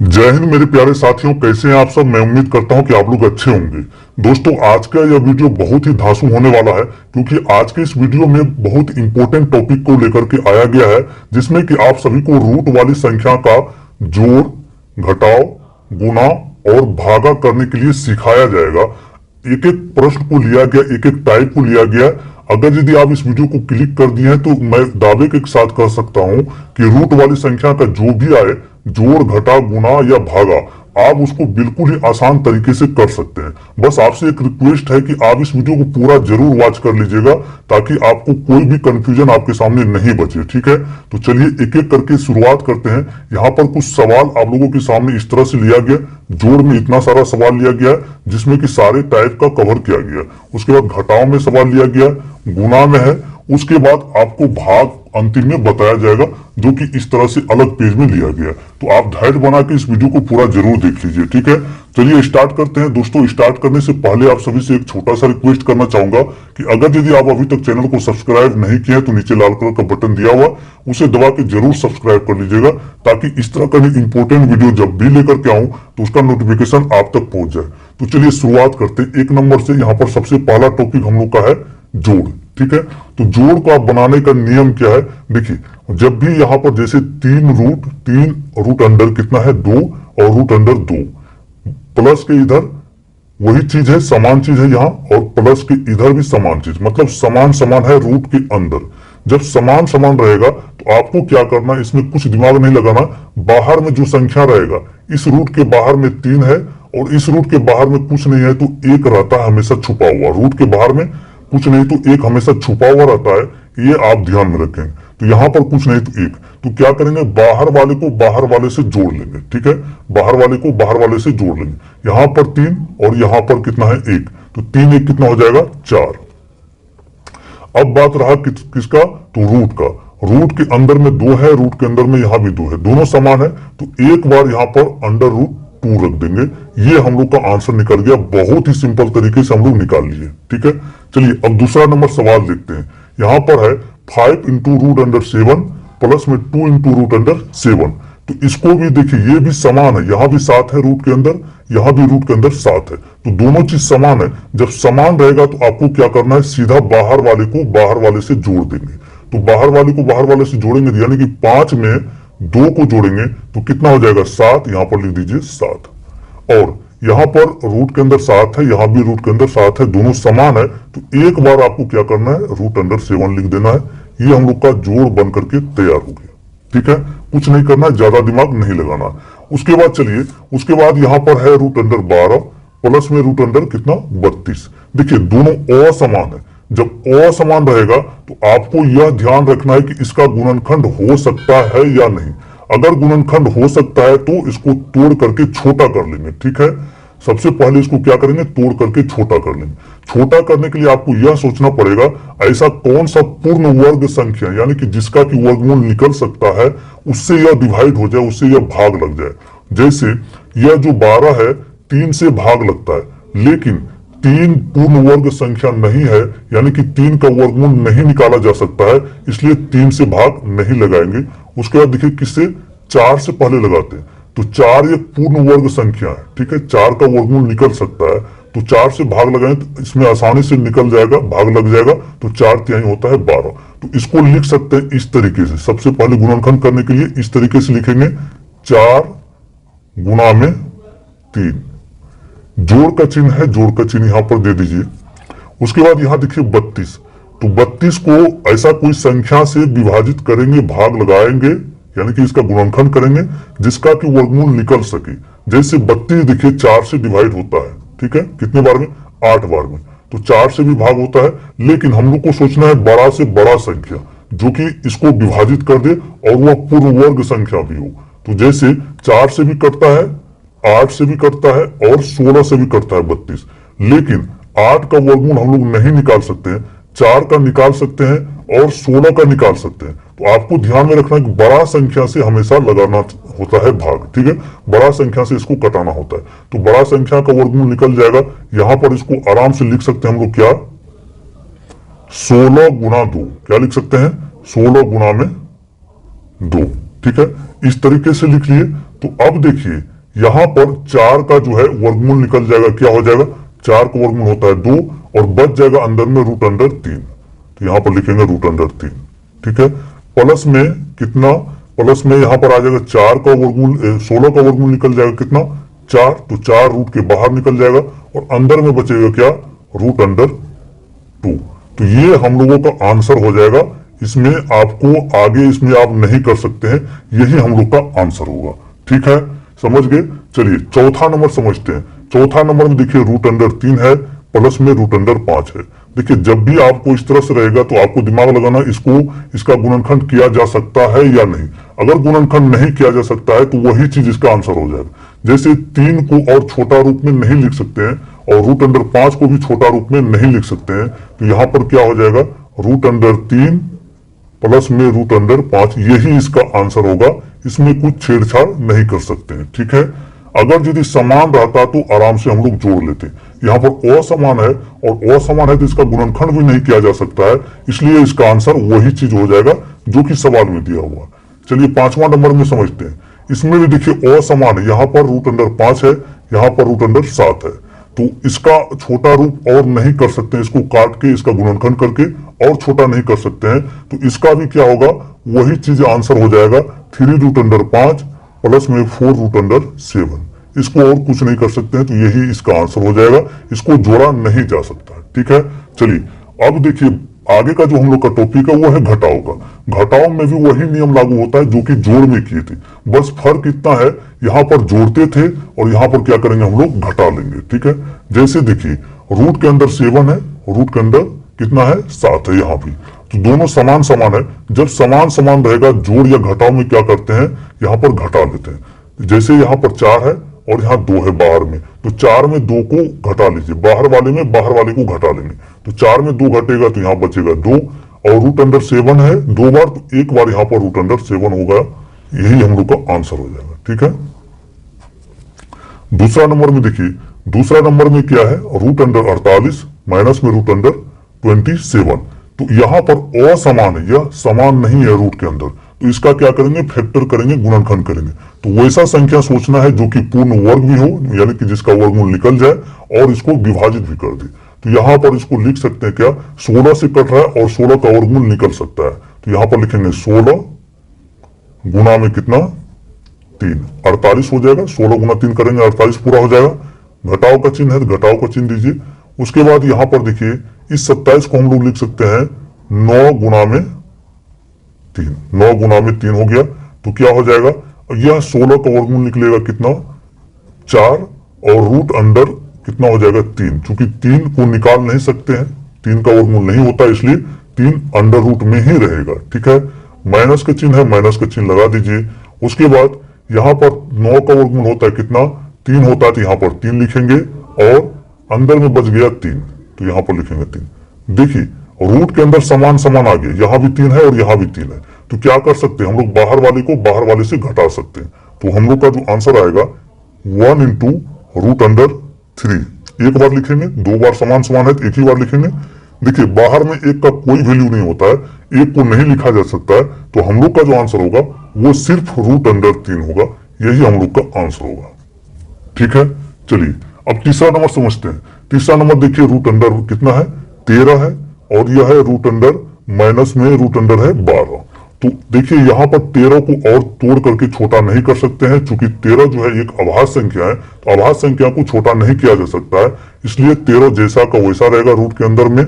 जय हिंद मेरे प्यारे साथियों, कैसे हैं आप सब। मैं उम्मीद करता हूं कि आप लोग अच्छे होंगे। दोस्तों, आज का यह वीडियो बहुत ही धांसू होने वाला है, क्योंकि आज के इस वीडियो में बहुत इंपॉर्टेंट टॉपिक को लेकर के आया गया है, जिसमें कि आप सभी को रूट वाली संख्या का जोड़, घटाव, गुणा और भागा करने के लिए सिखाया जाएगा। एक एक प्रश्न को लिया गया, एक एक टाइप को लिया गया। अगर यदि आप इस वीडियो को क्लिक कर दिए हैं तो मैं दावे के साथ कह सकता हूं कि रूट वाली संख्या का जो भी आए, जोड़, घटा, गुणा या भागा, आप उसको बिल्कुल ही आसान तरीके से कर सकते हैं। बस आपसे एक रिक्वेस्ट है कि आप इस वीडियो को पूरा जरूर वॉच कर लीजिएगा, ताकि आपको कोई भी कंफ्यूजन आपके सामने नहीं बचे। ठीक है, तो चलिए एक एक करके शुरुआत करते हैं। यहाँ पर कुछ सवाल आप लोगों के सामने इस तरह से लिया गया। जोड़ में इतना सारा सवाल लिया गया जिसमें कि सारे टाइप का कवर किया गया। उसके बाद घटाव में सवाल लिया गया, गुणा में है, उसके बाद आपको भाग अंतिम में बताया जाएगा, जो कि इस तरह से अलग पेज में लिया गया। तो आप धैर्य बना के इस वीडियो को पूरा जरूर देख लीजिए। ठीक है, चलिए स्टार्ट करते हैं। दोस्तों, स्टार्ट करने से पहले आप सभी से एक छोटा सा रिक्वेस्ट करना चाहूंगा कि अगर यदि आप अभी तक चैनल को सब्सक्राइब नहीं किए हैं तो नीचे लाल कलर का बटन दिया हुआ, उसे दबा के जरूर सब्सक्राइब कर लीजिएगा, ताकि इस तरह का इंपॉर्टेंट वीडियो जब भी लेकर के आऊं तो उसका नोटिफिकेशन आप तक पहुंच जाए। तो चलिए शुरुआत करते हैं एक नंबर से। यहाँ पर सबसे पहला टॉपिक हम लोग का है जोड़। ठीक है, तो जोड़ को आप बनाने का नियम क्या है। देखिए, जब भी यहाँ पर जैसे तीन रूट अंडर कितना है 2 और रूट अंडर 2, प्लस के इधर वही चीज है, समान चीज है यहाँ, और प्लस के इधर भी समान चीज, मतलब समान समान है रूट के अंदर। जब समान समान रहेगा तो आपको क्या करना है, इसमें कुछ दिमाग नहीं लगाना। बाहर में जो संख्या रहेगा, इस रूट के बाहर में 3 है और इस रूट के बाहर में कुछ नहीं है, तो 1 रहता है हमेशा छुपा हुआ। रूट के बाहर में कुछ नहीं तो 1 हमेशा छुपा हुआ रहता है, ये आप ध्यान में रखें। तो यहाँ पर कुछ नहीं तो 1, तो क्या करेंगे, बाहर वाले को बाहर वाले से जोड़ लेंगे। ठीक है, बाहर वाले को बाहर वाले से जोड़ लेंगे। यहाँ पर 3 और यहाँ पर कितना है 1, तो 3 1 कितना हो जाएगा 4। अब बात रहा किसका, तो रूट का। रूट के अंदर में 2 है, रूट के अंदर में यहाँ भी 2 है, दोनों समान है, तो एक बार यहाँ पर अंडर रूट 2 रख देंगे। ये हम लोग का आंसर निकल गया। बहुत ही सिंपल तरीके से हम लोग निकाल लिए। ठीक है, चलिए अब दूसरा नंबर सवाल देखते हैं। यहाँ पर है 5 इंटू रूट अंडर 7 प्लस में 2 इंटू रूट अंडर 7। तो इसको भी देखिए, ये भी समान है, यहाँ भी 7 है रूट के अंदर, यहाँ भी रूट के अंदर 7 है, तो दोनों चीज समान है। जब समान रहेगा तो आपको क्या करना है, सीधा बाहर वाले को बाहर वाले से जोड़ देंगे। तो बाहर वाले को बाहर वाले से जोड़ेंगे, यानी कि 5 में 2 को जोड़ेंगे तो कितना हो जाएगा 7। यहाँ पर लिख दीजिए 7, और यहाँ पर रूट के अंदर 7 है, यहाँ भी रूट के अंदर 7 है, दोनों समान है, तो एक बार आपको क्या करना है, रूट अंडर 7 लिख देना है। ये हम लोग का जोड़ बन करके तैयार हो गया। ठीक है, कुछ नहीं करना, ज्यादा दिमाग नहीं लगाना। उसके बाद चलिए, उसके बाद यहाँ पर है रूट अंडर 12 प्लस में रूट अंडर कितना 32। देखिए, दोनों असमान है। जब असमान रहेगा तो आपको यह ध्यान रखना है कि इसका गुणनखंड हो सकता है या नहीं। अगर गुणनखंड हो सकता है तो इसको तोड़ करके छोटा कर लेंगे। ठीक है, सबसे पहले इसको क्या करेंगे, तोड़ करके छोटा कर लेंगे। छोटा करने के लिए आपको यह सोचना पड़ेगा, ऐसा कौन सा पूर्ण वर्ग संख्या, यानी कि जिसका कि वर्गमूल निकल सकता है, उससे यह डिवाइड हो जाए, उससे यह भाग लग जाए। जैसे यह जो 12 है, 3 से भाग लगता है, लेकिन 3 पूर्ण वर्ग संख्या नहीं है, यानी कि 3 का वर्गमूल नहीं निकाला जा सकता है, इसलिए 3 से भाग नहीं लगाएंगे। उसके बाद देखिए, किससे, 4 से पहले लगाते हैं, तो 4 एक पूर्ण वर्ग संख्या है। ठीक है, 4 का वर्गमूल निकल सकता है, तो 4 से भाग लगाएं तो इसमें आसानी से निकल जाएगा, भाग लग जाएगा, तो 4 तिहाई होता है 12। तो इसको लिख सकते हैं इस तरीके से। सबसे पहले गुणनखंड करने के लिए इस तरीके से लिखेंगे, 4 गुणा में 3। जोड़ का चिन्ह है, जोड़ का चिन्ह यहां पर दे दीजिए। उसके बाद यहां देखिए 32, तो 32 को ऐसा कोई संख्या से विभाजित करेंगे, भाग लगाएंगे, यानी कि इसका गुणनखंड करेंगे जिसका कि वर्गमूल निकल सके। जैसे 32 देखिए 4 से डिवाइड होता है। ठीक है, कितने बार में, 8 बार में, तो 4 से भी भाग होता है, लेकिन हम लोग को सोचना है बड़ा से बड़ा संख्या जो कि इसको विभाजित कर दे और वह पूर्ण वर्ग संख्या भी हो। तो जैसे 4 से भी कटता है, 8 से भी कटता है और 16 से भी कटता है 32, लेकिन 8 का वर्गमूल हम लोग नहीं निकाल सकते हैं, 4 का निकाल सकते हैं और 16 का निकाल सकते हैं। तो आपको ध्यान में रखना है कि बड़ा संख्या से हमेशा लगाना होता है भाग। ठीक है, बड़ा संख्या से इसको कटाना होता है, तो बड़ा संख्या का वर्गमूल निकल जाएगा। यहां पर इसको आराम से लिख सकते हैं हम लोग, क्या, 16 गुणा 2, क्या लिख सकते हैं, 16 गुणा में 2। ठीक है, इस तरीके से लिख लिए। तो अब देखिए, यहाँ पर 4 का जो है वर्गमूल निकल जाएगा, क्या हो जाएगा, 4 का वर्गमूल होता है 2 और बच जाएगा अंदर में √3। तो यहाँ पर लिखेंगे √3, ठीक है। प्लस में कितना, प्लस में यहाँ पर आ जाएगा 4 का वर्गमूल 16 का वर्गमूल निकल जाएगा कितना, 4, तो 4 रूट के बाहर निकल जाएगा और अंदर में बचेगा क्या, √2। तो ये हम लोगों का आंसर हो जाएगा। इसमें आपको आगे इसमें आप नहीं कर सकते हैं, यही हम लोग का आंसर होगा, ठीक है, समझ गए। चलिए चौथा नंबर समझते हैं। चौथा नंबर में देखिए √3 है, प्लस में √5 है। देखिए जब भी आपको इस तरह से रहेगा तो आपको दिमाग लगाना, इसको इसका गुणनखंड किया जा सकता है या नहीं। अगर गुणनखंड नहीं किया जा सकता है तो वही चीज इसका आंसर हो जाएगा। जैसे 3 को और छोटा रूप में नहीं लिख सकते हैं और √5 को भी छोटा रूप में नहीं लिख सकते हैं, तो यहां पर क्या हो जाएगा, √3 प्लस में √5, यही इसका आंसर होगा। इसमें कुछ छेड़छाड़ नहीं कर सकते हैं, ठीक है। अगर यदि समान रहता तो आराम से हम लोग जोड़ लेते। यहाँ पर असमान है और असमान है तो इसका गुणनखंड भी नहीं किया जा सकता है, इसलिए इसका आंसर वही चीज हो जाएगा जो कि सवाल में दिया हुआ। चलिए 5वां नंबर में समझते हैं। इसमें भी देखिए असमान है, यहाँ पर √5 है, यहाँ पर √7 है, तो इसका छोटा रूप और नहीं कर सकते, इसको काट के इसका गुणनखंड करके और छोटा नहीं कर सकते हैं, तो इसका भी क्या होगा, वही चीज आंसर हो जाएगा 3√5 प्लस में 4√7। इसको और कुछ नहीं कर सकते हैं, तो यही इसका आंसर हो जाएगा। इसको जोड़ा नहीं जा सकता, ठीक है। चलिए अब देखिए आगे का जो हम लोग का टॉपिक है वो है घटाव का। घटाव में भी वही नियम लागू होता है जो कि जोड़ में किए थे, बस फर्क इतना है यहाँ पर जोड़ते थे और यहाँ पर क्या करेंगे, हम लोग घटा लेंगे, ठीक है। जैसे देखिए रूट के अंदर 7 है, रूट के अंदर कितना है, 7 है यहाँ भी, तो दोनों समान समान है। जब समान समान रहेगा जोड़ या घटाव में क्या करते हैं, यहाँ पर घटा लेते हैं। जैसे यहाँ पर 4 है और यहाँ 2 है बाहर में, तो 4 में 2 को घटा लीजिए, बाहर वाले में बाहर वाले को घटा लेंगे, तो 4 में 2 घटेगा तो यहाँ बचेगा 2 और √7 है 2 बार, तो एक बार यहाँ पर √7 होगा। यही हम लोग का आंसर हो जाएगा, ठीक है। दूसरा नंबर में देखिए, दूसरा नंबर में क्या है, √48 माइनस में √27। तो यहाँ पर असमान है, यह समान नहीं है रूट के अंदर, तो इसका क्या करेंगे, फैक्टर करेंगे, गुणनखंड करेंगे। तो वैसा संख्या सोचना है जो कि पूर्ण वर्ग भी हो, यानी कि जिसका वर्गमूल निकल जाए और इसको विभाजित भी कर दे। तो यहाँ पर इसको लिख सकते हैं क्या, 16 से कट रहा है और 16 का वर्गमूल निकल सकता है, तो यहाँ पर लिखेंगे 16 गुना में कितना, 3, 48 हो जाएगा। 16 गुना 3 करेंगे 48 पूरा हो जाएगा। घटाव का चिन्ह है तो घटाव का चिन्ह दीजिए। उसके बाद यहाँ पर देखिए इस 27 को हम लोग लिख सकते हैं 9 गुना में 3, 9 गुना में 3 हो गया, तो क्या हो जाएगा, यह 16 का वर्गमूल निकलेगा कितना, 4 और रूट अंदर कितना हो जाएगा 3। चूंकि 3 को निकाल नहीं सकते हैं, 3 का वर्गमूल नहीं होता, इसलिए 3 अंडर रूट में ही रहेगा, ठीक है। माइनस का चिन्ह है, माइनस का चिन्ह लगा दीजिए। उसके बाद यहाँ पर 9 का वर्गमूल होता है कितना, 3 होता है, तो यहाँ पर 3 लिखेंगे और अंदर में बच गया 3, तो यहाँ पर लिखेंगे 3। देखिए रूट के अंदर समान समान आ गया, यहाँ भी 3 है और यहाँ भी 3 है, तो क्या कर सकते हैं हम लोग, बाहर वाले को बाहर वाले से घटा सकते हैं। तो हम लोग का जो आंसर आएगा 1 इंटू √3। एक बार लिखेंगे, 2 बार समान समान है तो एक ही बार लिखेंगे। देखिए बाहर में एक का कोई वैल्यू नहीं होता है, एक को नहीं लिखा जा सकता है, तो हम लोग का जो आंसर होगा वो सिर्फ √3 होगा, यही हम लोग का आंसर होगा, ठीक है। चलिए अब तीसरा नंबर समझते हैं। तीसरा नंबर देखिए √, कितना है, 13 है और यह है √, माइनस में √, है 12। तो देखिए यहाँ पर 13 को और तोड़ करके छोटा नहीं कर सकते हैं, क्योंकि 13 जो है एक अभाज्य संख्या है, तो अभाज्य संख्या को छोटा नहीं किया जा सकता है, इसलिए 13 जैसा का वैसा रहेगा रूट के अंदर में।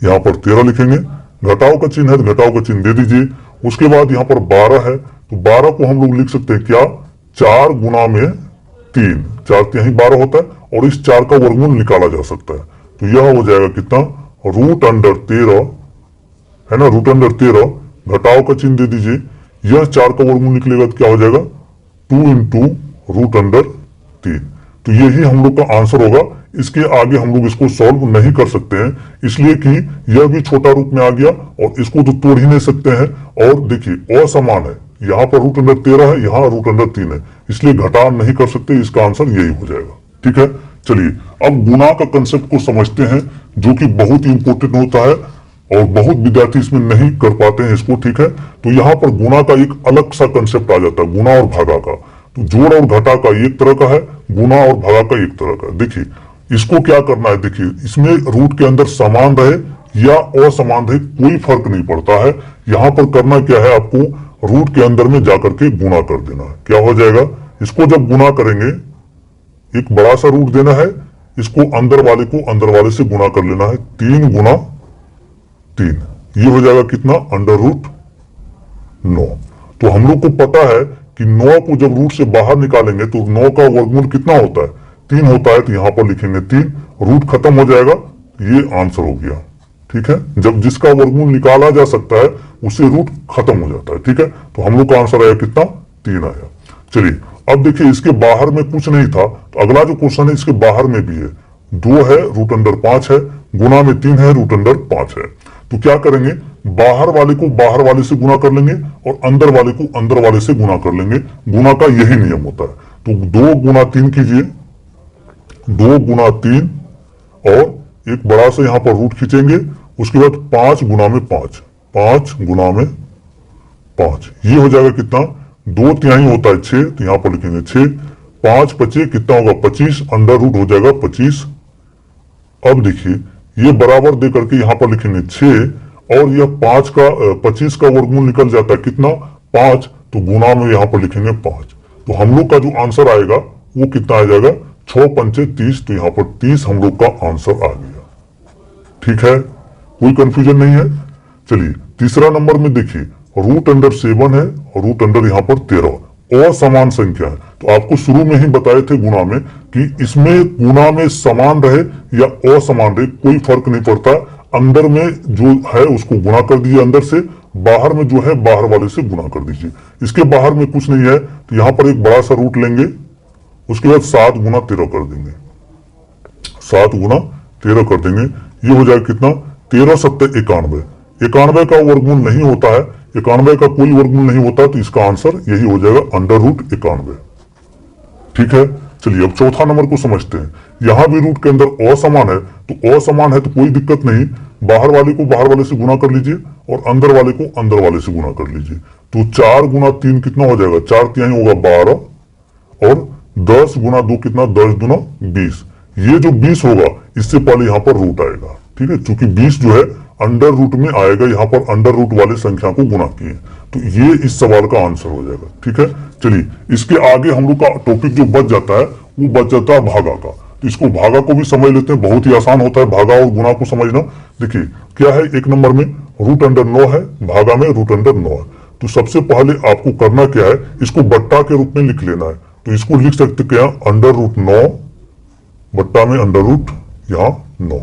यहाँ पर 13 लिखेंगे। घटाव का चिन्ह है तो घटाव का चिन्ह दे दीजिए। उसके बाद यहाँ पर 12 है, तो 12 को हम लोग लिख सकते हैं क्या, 4 गुना में 3, 4 यही 12 होता है और इस 4 का वर्गमूल निकाला जा सकता है, तो यह हो जाएगा कितना, √13 है ना, √13। घटाव का चिन्ह दे दीजिए, यह 4 का वर्गमूल निकलेगा तो क्या हो जाएगा, 2 इंटू √3। तो यही हम लोग का आंसर होगा। इसके आगे हम लोग इसको सॉल्व नहीं कर सकते हैं, इसलिए कि यह भी छोटा रूप में आ गया और इसको तो तोड़ ही नहीं सकते हैं। और देखिए असमान है, यहाँ पर √13 है, यहाँ √3 है, इसलिए घटा नहीं कर सकते, इसका आंसर यही हो जाएगा, ठीक है। चलिए अब गुना का कंसेप्ट को समझते हैं, जो कि बहुत ही इंपॉर्टेंट होता है और बहुत विद्यार्थी इसमें नहीं कर पाते हैं इसको, ठीक है। तो यहाँ पर गुना का एक अलग सा कंसेप्ट आ जाता है, गुना और भागा का। तो जोड़ और घटा का एक तरह का है, गुना और भागा का एक तरह का। देखिए इसको क्या करना है, देखिए इसमें रूट के अंदर समान रहे या असमान रहे कोई फर्क नहीं पड़ता है। यहां पर करना क्या है, आपको रूट के अंदर में जाकर के गुना कर देना है। क्या हो जाएगा, इसको जब गुना करेंगे, एक बड़ा सा रूट देना है, इसको अंदर वाले को अंदर वाले से गुना कर लेना है। 3 गुना 3, ये हो जाएगा कितना, √9। तो हम लोग को पता है कि 9 को जब रूट से बाहर निकालेंगे तो 9 का वर्गमूल कितना होता है, 3 होता है। तो यहां पर लिखेंगे 3, रूट खत्म हो जाएगा, ये आंसर हो गया। ठीक है, जब जिसका वर्गमूल निकाला जा सकता है उसे रूट खत्म हो जाता है। ठीक है, तो हम लोग का आंसर आया कितना, 3 आया। चलिए अब देखिए इसके बाहर में कुछ नहीं था, तो अगला जो क्वेश्चन है इसके बाहर में भी है। 2 है, √5 है, गुना में 3 है, √5 है। तो क्या करेंगे, बाहर वाले को बाहर वाले से गुना कर लेंगे और अंदर वाले को अंदर वाले से गुना कर लेंगे। गुना का यही नियम होता है। तो 2 गुना 3 कीजिए, 2 गुना 3 और एक बड़ा सा यहां पर रूट खींचेंगे। उसके बाद 5 गुना में 5, 5 गुना में 5, ये हो जाएगा कितना, 2 तिहाई होता है 6, तो यहां पर लिखेंगे 6। 5 पचे कितना होगा, 25, अंडर रूट हो जाएगा 25। अब देखिए ये बराबर दे करके यहां पर लिखेंगे 6 और यह 25 का वर्गमूल निकल जाता है कितना, 5, तो गुना में यहां पर लिखेंगे 5। तो हम लोग का जो आंसर आएगा वो कितना आ जाएगा, 6 पंचे 30, तो यहां पर 30 हम लोग का आंसर आ गया। ठीक है, कोई कंफ्यूजन नहीं है। चलिए तीसरा नंबर में देखिए, √7 है और √, यहां पर 13 असमान संख्या है। तो आपको शुरू में ही बताए थे गुणा में कि इसमें गुणा में समान रहे या असमान रहे कोई फर्क नहीं पड़ता। अंदर में जो है उसको गुणा कर दीजिए अंदर से, बाहर में जो है बाहर वाले से गुणा कर दीजिए। इसके बाहर में कुछ नहीं है, तो यहां पर एक बड़ा सा रूट लेंगे, उसके बाद 7 गुना 13 कर देंगे, 7 गुना 13 कर देंगे। ये हो जाएगा कितना, 13 7 91। 91 का वर्गमूल नहीं होता है, 91 का कोई वर्गमूल नहीं होता, तो इसका आंसर यही हो जाएगा, √91। ठीक है, चलिए अब चौथा नंबर को समझते हैं। यहां भी रूट के अंदर असमान है, तो असमान है तो कोई दिक्कत नहीं, बाहर वाले को बाहर वाले से गुना कर लीजिए और अंदर वाले को अंदर वाले से गुना कर लीजिए। तो 4 गुना 3 कितना हो जाएगा, 4 तिहाई होगा 12 और 10 गुना 2 कितना, 10 दूना 20। ये जो 20 होगा इससे पहले यहां पर रूट आएगा। ठीक है, क्योंकि 20 जो है अंडर रूट में आएगा, यहां पर अंडर रूट वाले संख्या को गुना किए, तो ये इस सवाल का आंसर हो जाएगा। ठीक है, चलिए इसके आगे हम लोग का टॉपिक जो बच जाता है वो बच जाता है भागा का। तो इसको भागा को भी समझ लेते हैं, बहुत ही आसान होता है भागा और गुना को समझना। देखिए क्या है, एक नंबर में √9 है, भागा में √9 है। तो सबसे पहले आपको करना क्या है, इसको बट्टा के रूप में लिख लेना है। तो इसको लिख सकते क्या, √9 बट्टा में √ यहां 9।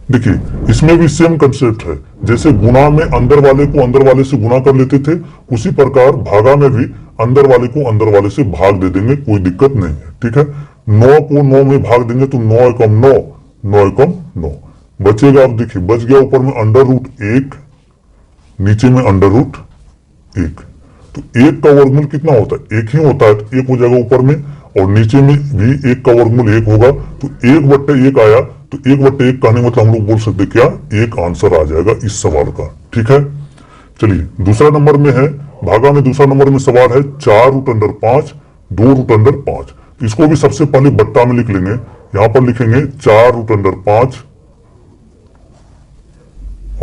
देखिए इसमें भी सेम कंसेप्ट है, जैसे गुना में अंदर वाले को अंदर वाले से गुना कर लेते थे, उसी प्रकार भागा में भी अंदर वाले को अंदर वाले से भाग दे देंगे, कोई दिक्कत नहीं है। ठीक है, 9 को 9 में भाग देंगे तो 9 एकम 9, 9 एकम 9 बचेगा। अब देखिए बच गया ऊपर में √1, नीचे में √1। तो 1 का वर्गमूल कितना होता है, 1 ही होता है, तो 1 हो जाएगा ऊपर में, और नीचे में भी 1 का वर्गमूल 1 होगा, तो 1/1 आया। तो 1/1 कहने मतलब हम लोग बोल सकते क्या, 1 आंसर आ जाएगा इस सवाल का। ठीक है, चलिए दूसरा नंबर में है, भागा में दूसरा नंबर में सवाल है 4 √5, 2 √5। तो इसको भी सबसे पहले बट्टा में लिख लेंगे, यहां पर लिखेंगे 4 √5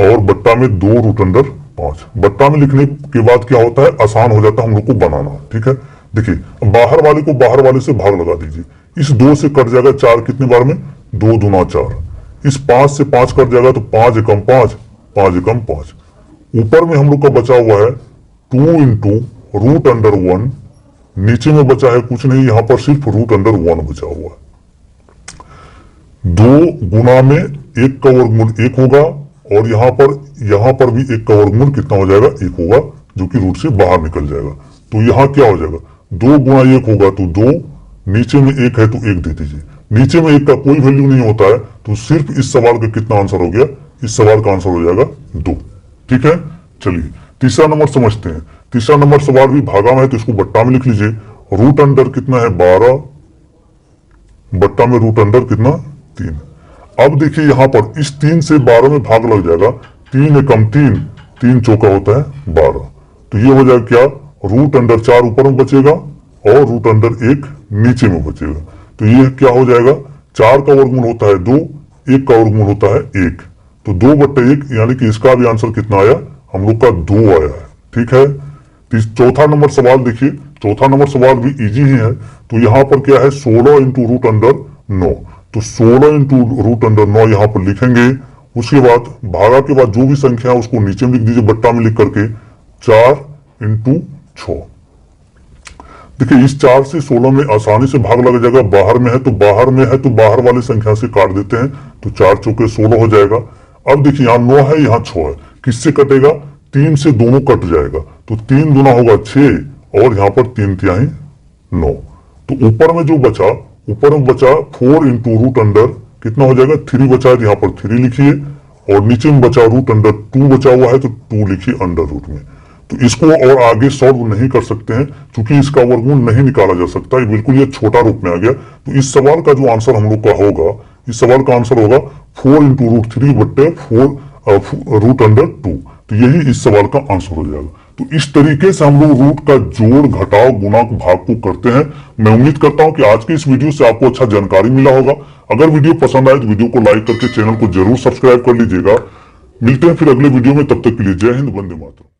और बट्टा में 2 √5। बट्टा में लिखने के बाद क्या होता है, आसान हो जाता है हम लोग को बनाना। ठीक है, देखिए बाहर वाले को बाहर वाले से भाग लगा दीजिए, इस 2 से कट जाएगा 4 कितने बार में, 2 दूना 4। इस 5 से 5 कट जाएगा तो 5 एकम 5, 5 एकम 5। ऊपर में हम लोग का बचा हुआ है 2 × √1, नीचे में बचा है कुछ नहीं, यहां पर सिर्फ √1 बचा हुआ है। 2 गुना में 1 का वर्गमूल 1 होगा और यहां पर भी 1 का वर्गमूल कितना हो जाएगा, 1 होगा, जो कि रूट से बाहर निकल जाएगा। तो यहां क्या हो जाएगा, 2 गुना 1 होगा तो 2, नीचे में 1 है तो 1 दे दीजिए। नीचे में 1 का कोई वैल्यू नहीं होता है, तो सिर्फ इस सवाल का कितना आंसर हो गया, इस सवाल का आंसर हो जाएगा 2। ठीक है, चलिए तीसरा नंबर समझते हैं। तीसरा नंबर सवाल भी भागा में है, तो इसको बट्टा में लिख लीजिए। √अंडर कितना है, 12 बट्टा में √अंडर कितना, 3। अब देखिए यहां पर इस 3 से 12 में भाग लग जाएगा, 3 एकम 3, 3 चौका होता है 12। तो ये हो जाएगा क्या, √4 ऊपर में बचेगा और रूट अंडर 1 नीचे में बचेगा। तो ये क्या हो जाएगा, 4 का वर्गमूल होता है 2, 1 का वर्गमूल होता है 1, तो 2/1 यानी कि इसका भी आंसर कितना आया, हम लोग का 2 आया है। ठीक है, चौथा नंबर सवाल देखिए, चौथा नंबर सवाल भी इजी ही है। तो यहाँ पर क्या है, 16 इंटू रूट अंडर 9, तो 16 इंटू रूट अंडर 9 यहाँ पर लिखेंगे। उसके बाद भागा के बाद जो भी संख्या है उसको नीचे में लिख दीजिए बट्टा में लिख करके, 4 इंटू 6। देखिए इस 4 से 16 में आसानी से भाग लग जाएगा, बाहर में है तो बाहर में है तो बाहर वाले संख्या से काट देते हैं, तो 4 चौके 16 हो जाएगा। अब देखिए यहाँ 9 है, यहाँ 6 है, किससे कटेगा, 3 से दोनों कट जाएगा, तो 3 दूना होगा 6 और यहाँ पर 3 तिहाई 9। तो ऊपर में जो बचा, ऊपर में बचा 4 इंटू रूट अंडर कितना हो जाएगा, 3 बचा है, यहाँ पर 3 लिखिए, और नीचे में बचा रूट अंडर 2 बचा हुआ है तो 2 लिखिए अंडर रूट में। तो इसको और आगे सॉल्व नहीं कर सकते हैं क्योंकि इसका वर्गमूल नहीं निकाला जा सकता, ये बिल्कुल ये छोटा रूप में आ गया। तो इस सवाल का जो आंसर हम लोग का होगा, इस सवाल का आंसर होगा 4 इंटू रूट 3 बट्टे 4 रूट अंडर 2। तो यही इस सवाल का आंसर हो जाएगा। तो इस तरीके से हम लोग रूट का जोड़ घटाव गुणा भाग को करते हैं। मैं उम्मीद करता हूं कि आज के इस वीडियो से आपको अच्छा जानकारी मिला होगा। अगर वीडियो पसंद आए तो वीडियो को लाइक करके चैनल को जरूर सब्सक्राइब कर लीजिएगा। मिलते हैं फिर अगले वीडियो में, तब तक के लिए जय हिंद, वंदे मातरम।